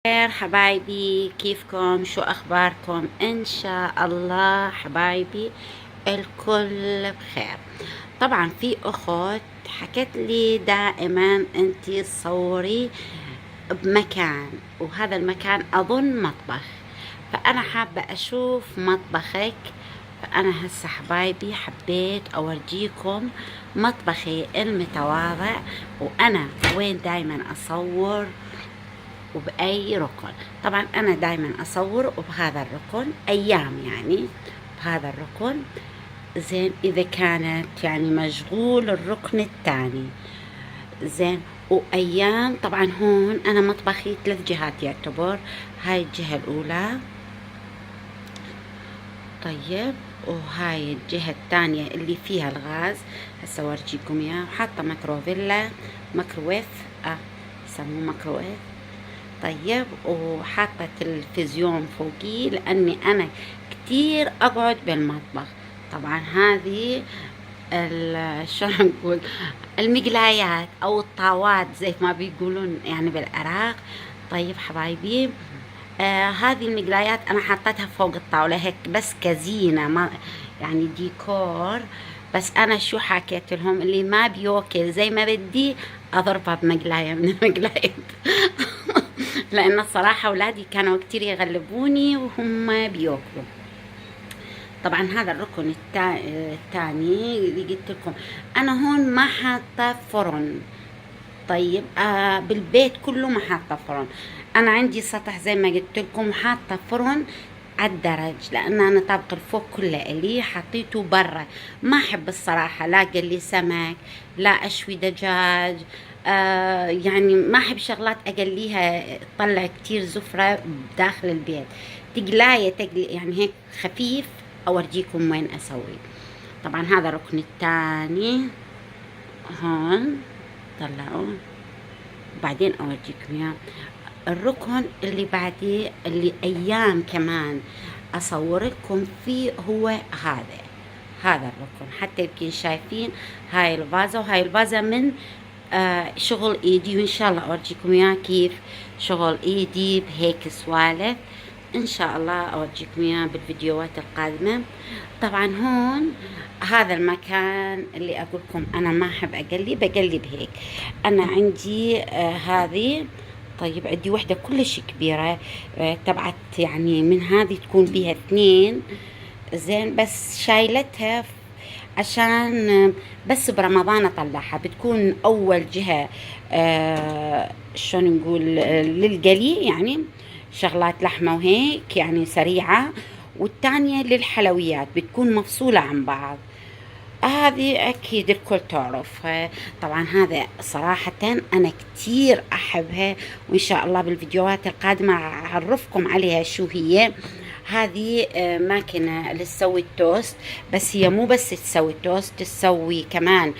خير حبايبي، كيفكم؟ شو أخباركم؟ إن شاء الله حبايبي الكل بخير. طبعا في أخت حكت لي دائما أنتي تصوري بمكان، وهذا المكان أظن مطبخ، فأنا حابة أشوف مطبخك. فأنا هسه حبايبي حبيت أورجيكم مطبخي المتواضع، وأنا وين دايما أصور وبأي ركن. طبعا أنا دايما أصور وبهذا الركن أيام، يعني بهذا الركن. زين إذا كانت يعني مشغول الركن الثاني، زين. وأيام طبعا هون أنا مطبخي 3 جهات يعتبر. هاي الجهة الأولى، طيب، وهاي الجهة الثانية اللي فيها الغاز. هسه أورجيكم إياه. وحاطة ميكروويف، يسموه ميكروويف. طيب، وحاطة تلفزيون فوقي لأني أنا كتير أقعد بالمطبخ. طبعا هذه شو نقول، المقلايات أو الطاوات زي ما بيقولون يعني بالعراق. طيب حبايبي، هذه المقلايات أنا حطيتها فوق الطاولة هيك بس كزينة، ما يعني ديكور. بس أنا شو حكيت لهم؟ اللي ما بيوكل زي ما بدي أضربها بمقلاية من المقلايات. لأن الصراحة أولادي كانوا كتير يغلبوني وهم بيوكلوا. طبعا هذا الركن الثاني اللي قلت لكم، أنا هون ما حاطة فرن. طيب، بالبيت كله ما حاطة فرن. أنا عندي سطح زي ما قلت لكم، حاطة فرن على الدرج، لأن أنا طابق الفوق كله اللي حطيته برا. ما أحب الصراحة لا أقلي سمك، لا أشوي دجاج. يعني ما أحب شغلات أقليها تطلع كتير زفرة داخل البيت. تقلاية تقلي يعني هيك خفيف. أورجيكم وين أسوي. طبعا هذا الركن الثاني هون، طلعوه وبعدين أورجيكم إياه. الركن اللي بعديه اللي أيام كمان أصوركم فيه هو هذا الركن. حتى يمكن شايفين هاي الفازة، وهاي الفازة من شغل ايدي، وان شاء الله اورجيكم اياه كيف شغل ايدي بهيك سوالف. ان شاء الله اورجيكم اياه بالفيديوهات القادمة. طبعا هون هذا المكان اللي اقول لكم انا ما احب بقلي بهيك. انا عندي هذه. طيب عندي وحدة كلش كبيرة، تبعت يعني من هذه تكون بيها 2. زين، بس شايلتها عشان بس برمضان اطلعها. بتكون اول جهة شلون نقول للقلي، يعني شغلات لحمة وهيك يعني سريعة، والتانية للحلويات بتكون مفصولة عن بعض. هذه أكيد الكل تعرف. طبعا هذا صراحة أنا كتير أحبها، وإن شاء الله بالفيديوهات القادمة أعرفكم عليها شو هي. هذه ماكينة لتسوي التوست، بس هي مو بس تسوي التوست، تسوي كمان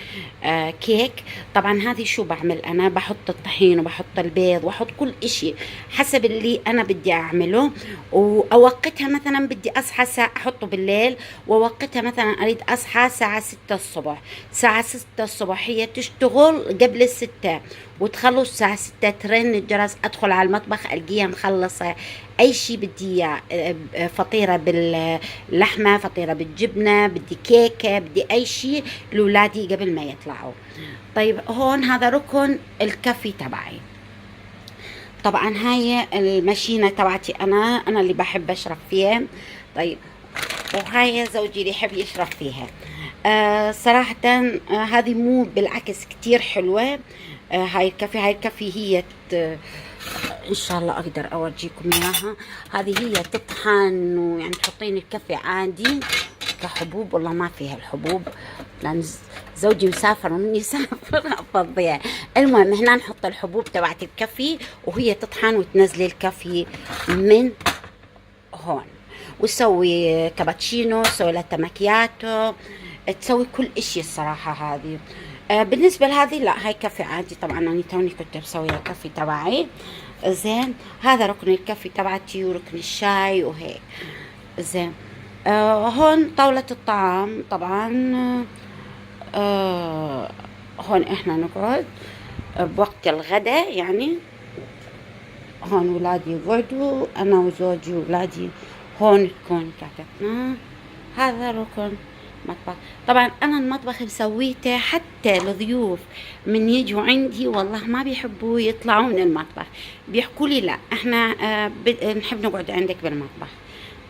كيك. طبعا هذه شو بعمل؟ أنا بحط الطحين وبحط البيض وأحط كل إشي حسب اللي أنا بدي أعمله. وأوقتها مثلا بدي أصحى ساعة أحطه بالليل، ووقتها مثلا أريد أصحى الساعة 6 الصبح. الساعة 6 الصبح هي تشتغل قبل 6، وتخلص الساعة 6 ترن الجرس، أدخل على المطبخ ألقيها مخلصة أي شي بدي إياه. فطيرة باللحمة، فطيرة بالجبنة، بدي كيكة، بدي أي شي لولادي قبل ما يطلعوا. طيب هون هذا ركن الكافي تبعي. طبعا هاي الماشينة تبعتي أنا اللي بحب أشرب فيها. طيب، وهاي زوجي اللي يحب يشرب فيها. صراحة هذه مو بالعكس كتير حلوة. هاي الكافي هي ان شاء الله اقدر اورجيكم اياها. هذه هي تطحن، ويعني تحطين الكافي عادي كحبوب. والله ما فيها الحبوب لان زوجي مسافر ومني يسافر افضيها. المهم هنا نحط الحبوب تبعت الكافي، وهي تطحن وتنزلي الكافي من هون، وتسوي كابتشينو، تسوي لاتيه ماكياتو، تسوي كل اشي الصراحة. هذه بالنسبة لهذه لا، هاي كافي عادي. طبعا أنا توني كنت بسوي الكافي تبعي. زين، هذا ركن الكافي تبعتي وركن الشاي وهيك. زين، هون طاولة الطعام. طبعا هون احنا نقعد بوقت الغداء يعني. هون ولادي يقعدوا، أنا وزوجي وولادي هون تكون كعكتنا. هذا ركن مطبخ. طبعا أنا المطبخ مسويته حتى الضيوف من يجوا عندي والله ما بيحبوا يطلعوا من المطبخ، بيحكوا لي لا احنا نحب نقعد عندك بالمطبخ.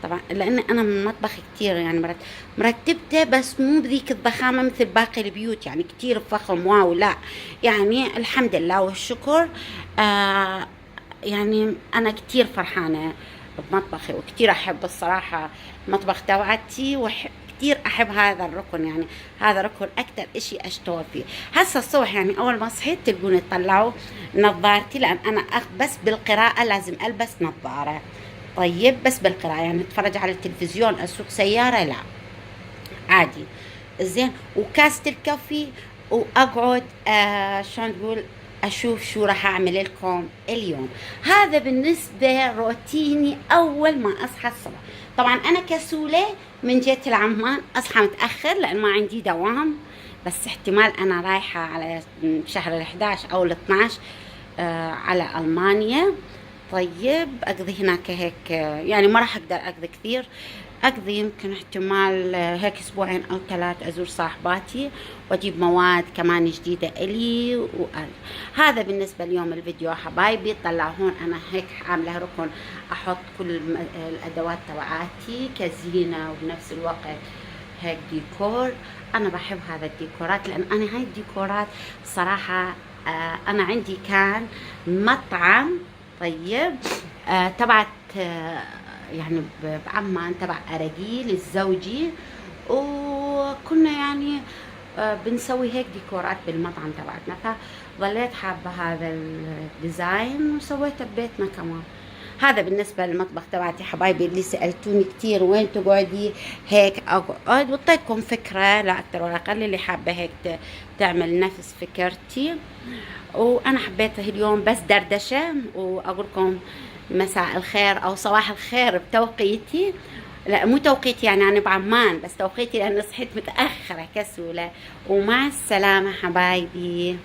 طبعا لان انا من المطبخ كتير يعني مرتبته، بس مو بذيك الضخامه مثل باقي البيوت، يعني كتير فخم واو لا، يعني الحمد لله والشكر. آه يعني انا كتير فرحانه بمطبخي، وكتير احب الصراحه المطبخ تبعتي، كتير احب هذا الركن، يعني هذا ركن اكتر اشي اشتغل فيه. هسه الصبح يعني اول ما صحيت تلقوني طلعوا نظارتي، لان انا بس بالقراءه لازم البس نظاره. طيب بس بالقراءة، يعني اتفرج على التلفزيون اسوق سيارة لا، عادي زين. وكاسة الكافي، واقعد شلون تقول اشوف شو راح اعمل لكم اليوم. هذا بالنسبة روتيني اول ما اصحى الصبح. طبعا انا كسولة من جهة العمان، اصحى متأخر لان ما عندي دوام، بس احتمال انا رايحة على شهر ال11 او ال12 على المانيا. طيب اقضي هناك هيك يعني ما راح اقدر اقضي كثير، اقضي يمكن احتمال هيك اسبوعين او 3 ازور صاحباتي واجيب مواد كمان جديدة الي هذا بالنسبة ليوم الفيديو حبايبي. طلعوا هون انا هيك عاملة ركن احط كل الادوات تبعاتي كزينة، وبنفس الوقت هيك ديكور. انا بحب هذا الديكورات، لان انا هاي الديكورات صراحة انا عندي كان مطعم طيب تبعت يعني بعمان تبع أراجيل الزوجي، وكنا يعني بنسوي هيك ديكورات بالمطعم تبعتنا، فظليت حابة هذا الديزاين وسويته ببيتنا كمان. هذا بالنسبة للمطبخ تبعتي حبايبي اللي سألتوني كتير وين تقعدي هيك اقعد، وطيتكم فكرة لا اكثر ولا اقل، اللي حابة هيك تعمل نفس فكرتي. وانا حبيت اليوم بس دردشة واقول لكم مساء الخير او صباح الخير بتوقيتي، لا مو توقيتي يعني انا بعمان، بس توقيتي لان صحيت متأخرة كسولة. ومع السلامة حبايبي.